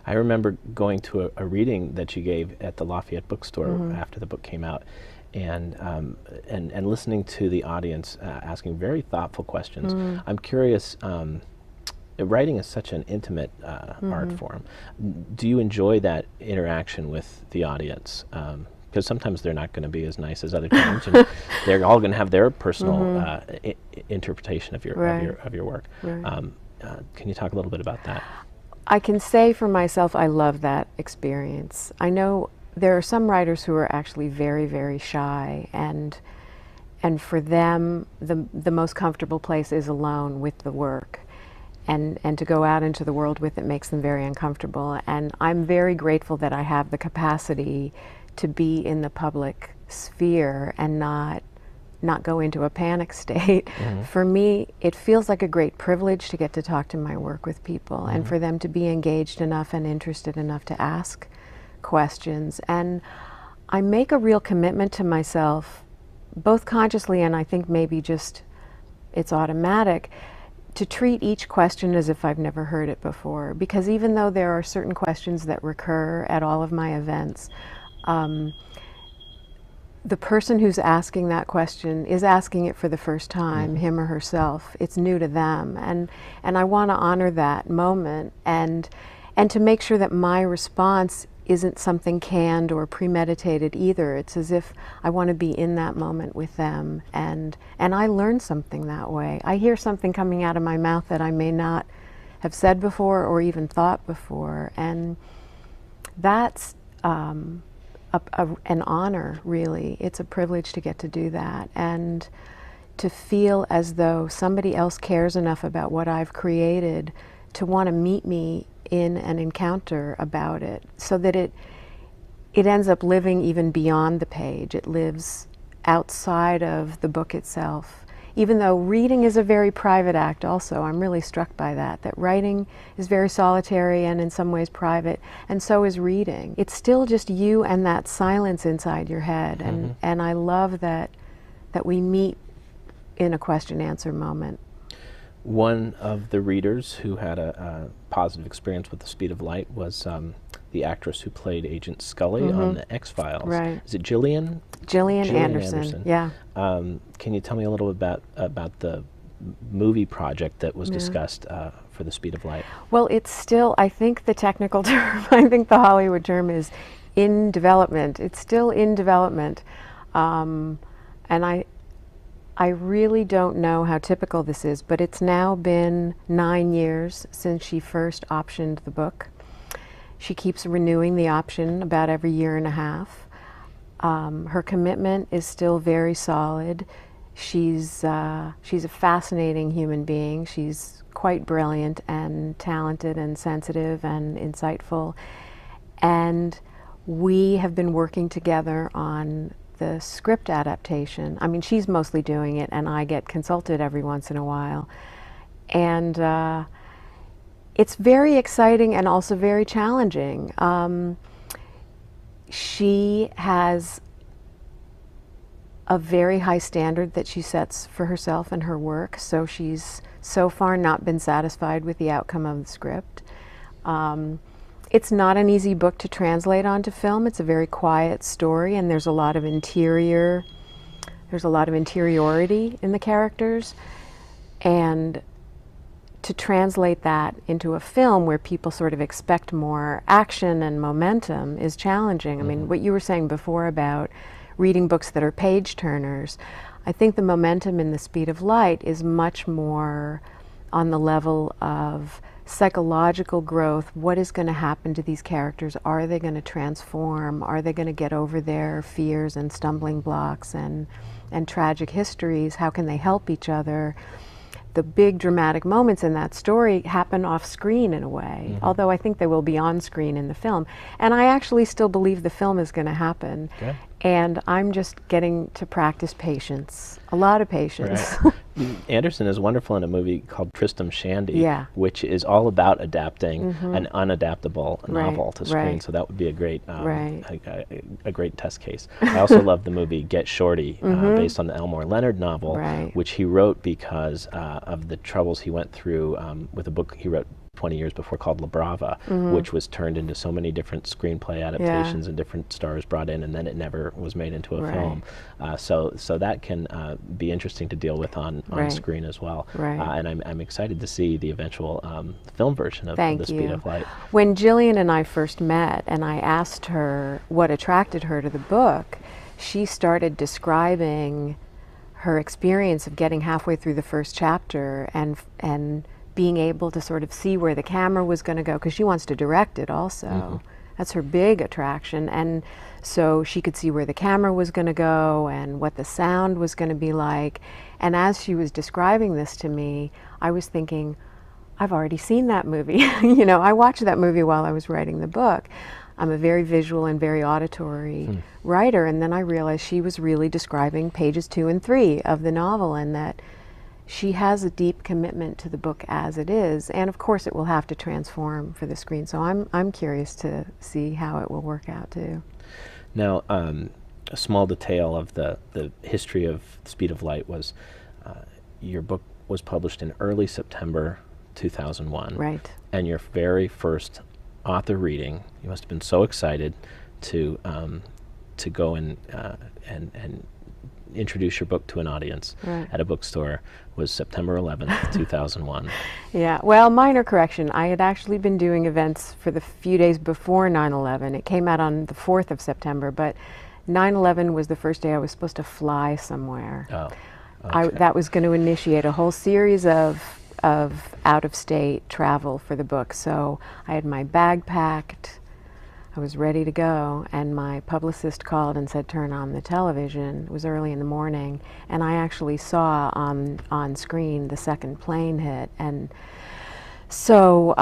I remember going to a reading that you gave at the Lafayette bookstore after the book came out, and listening to the audience asking very thoughtful questions. I'm curious. Writing is such an intimate art form. Do you enjoy that interaction with the audience? Because sometimes they're not going to be as nice as other times, and they're all going to have their personal interpretation of your work. Right. Can you talk a little bit about that? I can say for myself, I love that experience. I know there are some writers who are actually very, very shy, and for them, the most comfortable place is alone with the work. And to go out into the world with it makes them very uncomfortable. And I'm very grateful that I have the capacity to be in the public sphere and not go into a panic state. For me, it feels like a great privilege to get to talk to my work with people and for them to be engaged enough and interested enough to ask questions. And I make a real commitment to myself, both consciously and I think maybe just it's automatic, to treat each question as if I've never heard it before. Because even though there are certain questions that recur at all of my events, the person who's asking that question is asking it for the first time, him or herself. It's new to them, and I want to honor that moment and to make sure that my response isn't something canned or premeditated either. It's as if I want to be in that moment with them, and I learn something that way. I hear something coming out of my mouth that I may not have said before or even thought before, and that's an honor, really. It's a privilege to get to do that, and to feel as though somebody else cares enough about what I've created to want to meet me in an encounter about it, so that it ends up living even beyond the page. It lives outside of the book itself. Even though reading is a very private act also, I'm really struck by that writing is very solitary and in some ways private, and so is reading. It's still just you and that silence inside your head, and I love that we meet in a question-answer moment. One of the readers who had a positive experience with The Speed of Light was the actress who played Agent Scully on the X-Files. Right. Is it Gillian? Gillian Anderson. Yeah. Can you tell me a little bit about the movie project that was discussed for The Speed of Light? Well, it's still, I think the technical term, I think the Hollywood term is in development. It's still in development. And I really don't know how typical this is, but it's now been 9 years since she first optioned the book. She keeps renewing the option about every year and a half. Her commitment is still very solid. She's a fascinating human being. She's quite brilliant and talented and sensitive and insightful. And we have been working together on the script adaptation. I mean, she's mostly doing it, and I get consulted every once in a while. And it's very exciting and also very challenging. She has a very high standard that she sets for herself and her work, so she's so far not been satisfied with the outcome of the script. It's not an easy book to translate onto film. It's a very quiet story, and there's a lot of interiority in the characters. And to translate that into a film where people sort of expect more action and momentum is challenging. I mean, what you were saying before about reading books that are page turners, I think the momentum in The Speed of Light is much more on the level of psychological growth. What is going to happen to these characters? Are they going to transform? Are they going to get over their fears and stumbling blocks and tragic histories? How can they help each other? The big dramatic moments in that story happen off screen in a way, although I think they will be on screen in the film. And I actually still believe the film is going to happen. Okay. And I'm just getting to practice patience, a lot of patience. Right. Anderson is wonderful in a movie called Tristram Shandy, which is all about adapting an unadaptable novel to screen. So that would be a great, a great test case. I also love the movie Get Shorty, based on the Elmore Leonard novel, which he wrote because of the troubles he went through with a book he wrote 20 years before called La Brava, which was turned into so many different screenplay adaptations and different stars brought in, and then it never was made into a film. So that can be interesting to deal with on screen as well. And I'm excited to see the eventual film version of The Speed of Light. When Jillian and I first met, and I asked her what attracted her to the book, she started describing her experience of getting halfway through the first chapter and being able to sort of see where the camera was going to go, because she wants to direct it also. That's her big attraction. And so she could see where the camera was going to go and what the sound was going to be like. And as she was describing this to me, I was thinking, I've already seen that movie. You know, I watched that movie while I was writing the book. I'm a very visual and very auditory writer, and then I realized she was really describing pages 2 and 3 of the novel, and that she has a deep commitment to the book as it is, and of course it will have to transform for the screen. So I'm curious to see how it will work out too. Now, a small detail of the history of Speed of Light was your book was published in early September 2001. Right. And your very first author reading, you must have been so excited to go and introduce your book to an audience at a bookstore, was September 11th, 2001. Yeah, well, minor correction. I had actually been doing events for the few days before 9/11. It came out on the 4th of September, but 9/11 was the first day I was supposed to fly somewhere. Oh, okay. That was going to initiate a whole series of out-of-state travel for the book. So I had my bag packed, I was ready to go, and my publicist called and said, turn on the television. It was early in the morning, and I actually saw on screen the second plane hit. And so,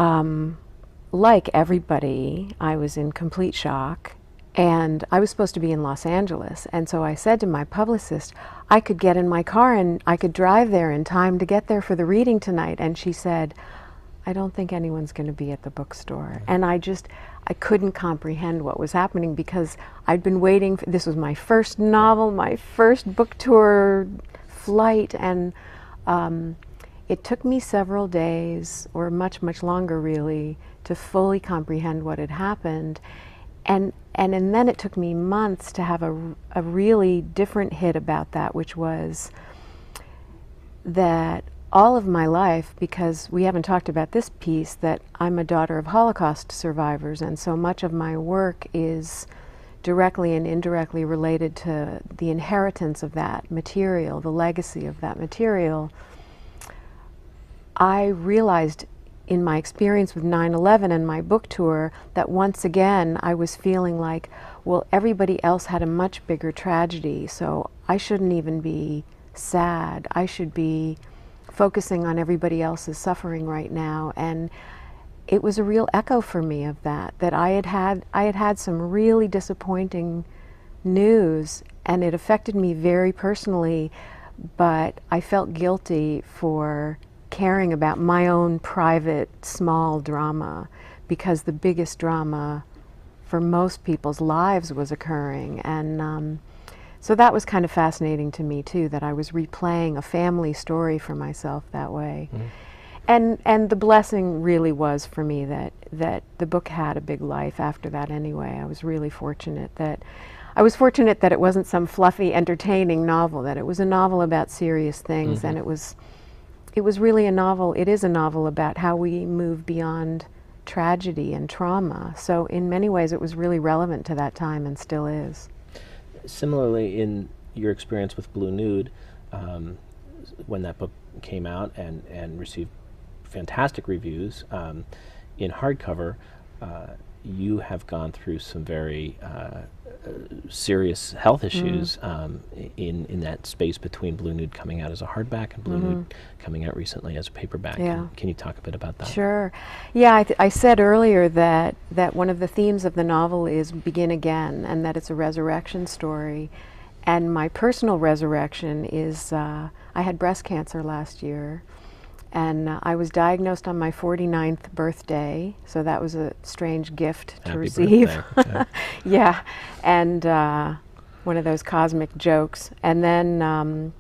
like everybody, I was in complete shock, and I was supposed to be in Los Angeles. And so I said to my publicist, I could get in my car and I could drive there in time to get there for the reading tonight. And she said, I don't think anyone's going to be at the bookstore. And I couldn't comprehend what was happening, because I'd been waiting this was my first novel, my first book tour flight, and it took me several days, or much longer really, to fully comprehend what had happened. And then it took me months to have a really different hit about that, which was that all of my life, because we haven't talked about this piece, that I'm a daughter of Holocaust survivors, and so much of my work is directly and indirectly related to the inheritance of that material, the legacy of that material. I realized in my experience with 9/11 and my book tour that once again I was feeling like, well, everybody else had a much bigger tragedy, so I shouldn't even be sad. I should be focusing on everybody else's suffering right now. And it was a real echo for me of that I had had some really disappointing news, and it affected me very personally, but I felt guilty for caring about my own private small drama, because the biggest drama for most people's lives was occurring. And so that was kind of fascinating to me too, that I was replaying a family story for myself that way. And the blessing really was for me that the book had a big life after that anyway. I was really fortunate that it wasn't some fluffy, entertaining novel, that it was a novel about serious things, and it was really a novel. It is a novel about how we move beyond tragedy and trauma. So in many ways it was really relevant to that time, and still is. Similarly, in your experience with Blue Nude, when that book came out and received fantastic reviews, in hardcover, you have gone through some very serious health issues in that space between Blue Nude coming out as a hardback and Blue Nude coming out recently as a paperback. Yeah. Can you talk a bit about that? Sure. Yeah, I said earlier that one of the themes of the novel is begin again, and that it's a resurrection story. And my personal resurrection is I had breast cancer last year, and I was diagnosed on my 49th birthday, so that was a strange gift to Happy receive. birthday. Yeah, and one of those cosmic jokes. And then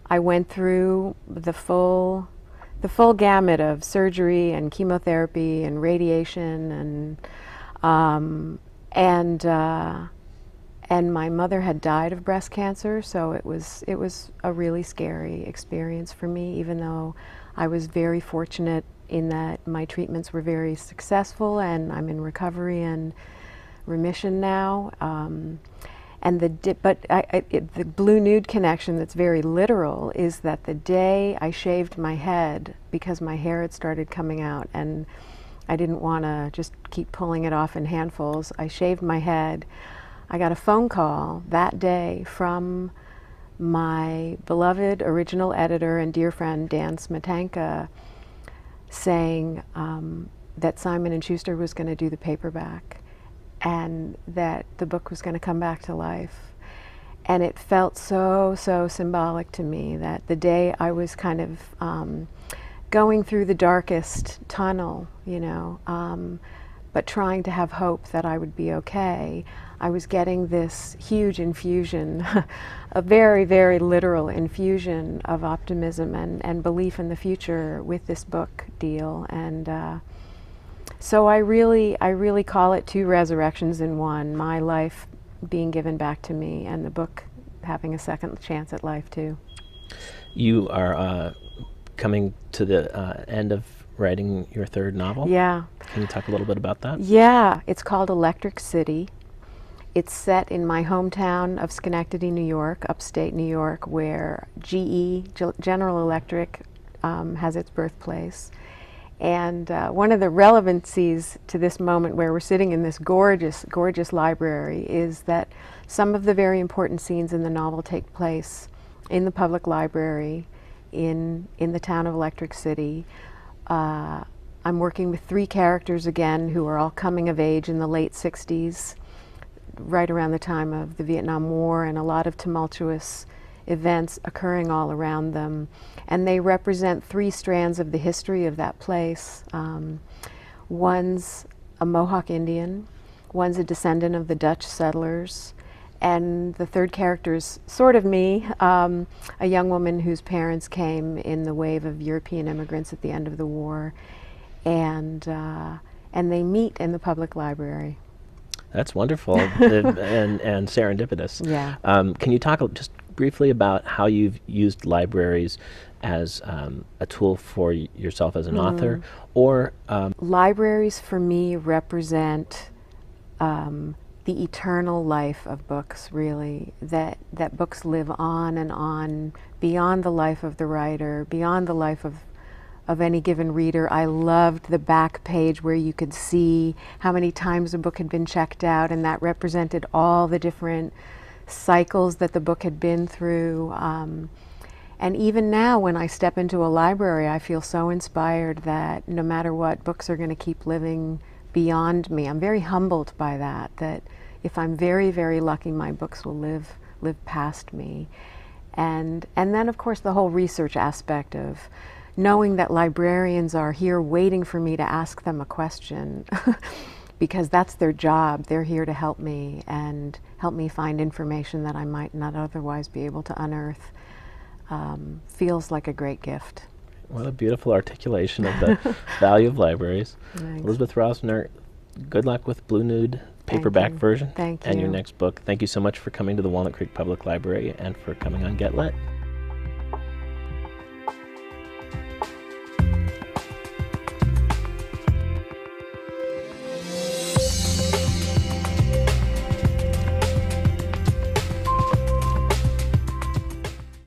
I went through the full the full gamut of surgery and chemotherapy and radiation, and my mother had died of breast cancer, so it was a really scary experience for me, even though I was very fortunate in that my treatments were very successful and I'm in recovery and remission now. And the blue nude connection that's very literal is that the day I shaved my head, because my hair had started coming out and I didn't want to just keep pulling it off in handfuls, I shaved my head. I got a phone call that day from my beloved original editor and dear friend Dan Smetanka saying that Simon & Schuster was going to do the paperback and that the book was going to come back to life. And it felt so symbolic to me that the day I was kind of going through the darkest tunnel, you know, but trying to have hope that I would be okay, I was getting this huge infusion, a very literal infusion of optimism and belief in the future with this book deal. And so I really call it two resurrections in one, my life being given back to me and the book having a second chance at life too. You are coming to the end of writing your third novel? Yeah. Can you talk a little bit about that? Yeah, it's called Electric City. It's set in my hometown of Schenectady, New York, upstate New York, where General Electric, has its birthplace. And one of the relevancies to this moment where we're sitting in this gorgeous library is that some of the very important scenes in the novel take place in the public library in the town of Electric City. I'm working with 3 characters again who are all coming of age in the late 60s, right around the time of the Vietnam War, and a lot of tumultuous events occurring all around them. And they represent 3 strands of the history of that place. One's a Mohawk Indian, one's a descendant of the Dutch settlers, and the third character is sort of me, a young woman whose parents came in the wave of European immigrants at the end of the war, and they meet in the public library. That's wonderful and serendipitous. Yeah. Can you talk just briefly about how you've used libraries as a tool for yourself as an author, or libraries for me represent the eternal life of books, really, that books live on and on beyond the life of the writer, beyond the life of any given reader. I loved the back page where you could see how many times a book had been checked out, and that represented all the different cycles that the book had been through. And even now, when I step into a library, I feel so inspired that no matter what, books are going to keep living beyond me. I'm very humbled by that if I'm very lucky, my books will live past me. And then, of course, the whole research aspect of knowing that librarians are here waiting for me to ask them a question because that's their job. They're here to help me and help me find information that I might not otherwise be able to unearth. Feels like a great gift. What a beautiful articulation of the value of libraries. Thanks. Elizabeth Rosner, good luck with Blue Nude paperback version Thank you. and your next book. Thank you so much for coming to the Walnut Creek Public Library and for coming on Get Lit.